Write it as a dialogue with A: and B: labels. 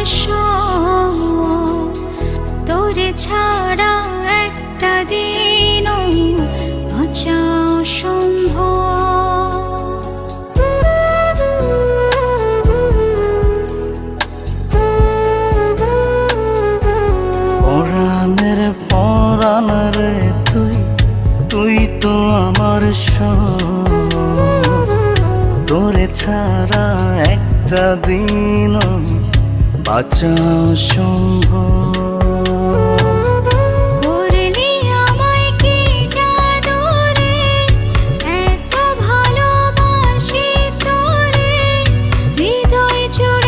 A: সব, তোরে ছাড়া একটা দিনও বাঁচা অসম্ভব।
B: পরাণের পরাণ রে তুই, তুই তো আমার সব, তোরে ছাড়া একটা দিনও বাঁচা অসম্ভব।